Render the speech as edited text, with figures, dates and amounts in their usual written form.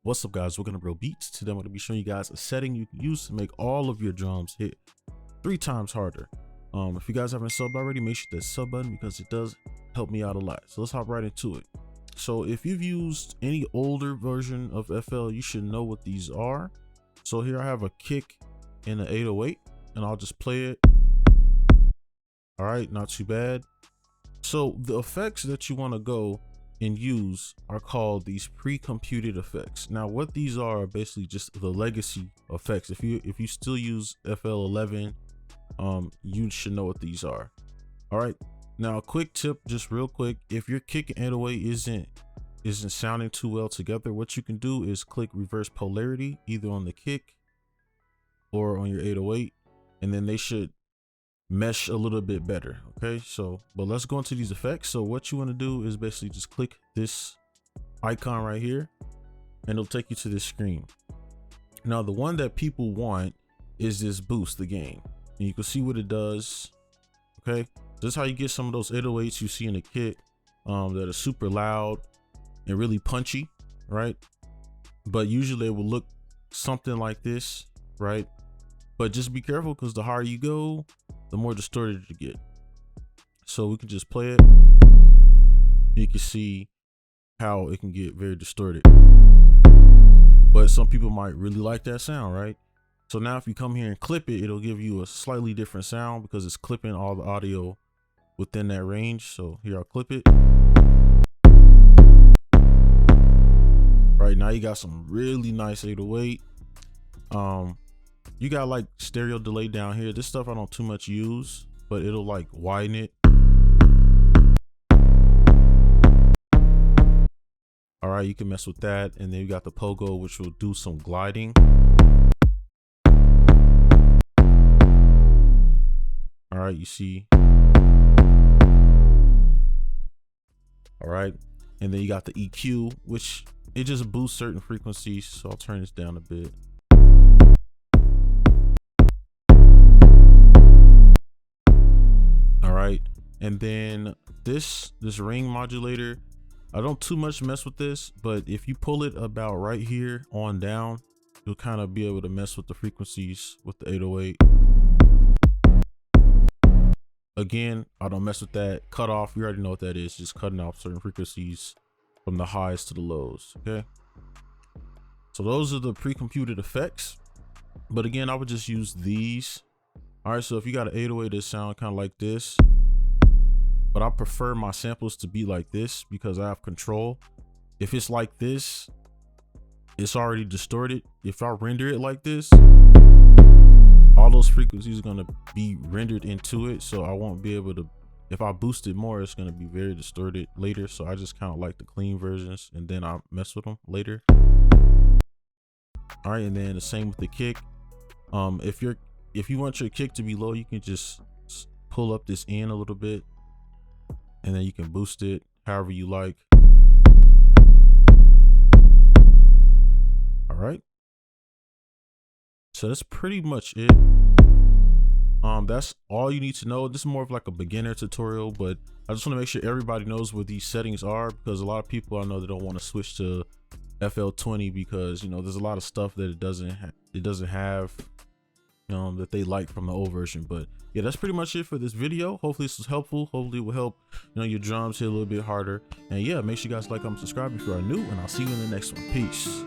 What's up, guys? We're gonna bro beats. Today I'm gonna be showing you guys a setting you can use to make all of your drums hit 3 times harder. If you guys haven't subbed already, make sure that sub button because it does help me out a lot. So let's hop right into it. So if you've used any older version of FL, you should know what these are. So here I have a kick in an 808 and I'll just play it. All right, not too bad. So the effects that you want to go and use are called these pre-computed effects. Now what these are basically just the legacy effects. If you still use FL11, you should know what these are. All right, now a quick tip, just real quick, if your kick and 808 isn't sounding too well together, what you can do is click reverse polarity either on the kick or on your 808, and then they should mesh a little bit better. Okay, so but let's go into these effects. So what you want to do is basically just click this icon right here and it'll take you to this screen. Now the one that people want is this boost the gain, and you can see what it does. Okay, this is how you get some of those 808s you see in the kit that are super loud and really punchy, right? But usually it will look something like this, right? But just be careful because the higher you go, the more distorted you get. So we can just play it. You can see how it can get very distorted. But some people might really like that sound, right? So now if you come here and clip it, it'll give you a slightly different sound because it's clipping all the audio within that range. So here I'll clip it. Right now you got some really nice 808. You got like stereo delay down here. This stuff I don't too much use, but it'll like widen it. All right, you can mess with that. And then you got the pogo, which will do some gliding. All right, you see. All right, and then you got the EQ, which it just boosts certain frequencies. So I'll turn this down a bit. And then this ring modulator, I don't too much mess with this, but if you pull it about right here on down, you'll kind of be able to mess with the frequencies with the 808. Again, I don't mess with that. Cut off, you already know what that is, just cutting off certain frequencies from the highs to the lows. Okay, so those are the pre-computed effects, but again, I would just use these. All right, so if you got an 808 that sound kind of like this, but I prefer my samples to be like this because I have control. If it's like this, it's already distorted. If I render it like this, all those frequencies are gonna be rendered into it. So I won't be able to, if I boost it more, it's gonna be very distorted later. So I just kind of like the clean versions and then I mess with them later. All right, and then the same with the kick. If you want your kick to be low, you can just pull up this in a little bit, and then you can boost it however you like. All right, so that's pretty much it. That's all you need to know. This is more of like a beginner tutorial, but I just want to make sure everybody knows what these settings are, because a lot of people I know they don't want to switch to FL20 because, you know, there's a lot of stuff that it doesn't have that they like from the old version. But yeah, that's pretty much it for this video. Hopefully this was helpful. Hopefully it will help, you know, your drums hit a little bit harder. And yeah, make sure you guys like, comment, subscribe if you are new, and I'll see you in the next one. Peace.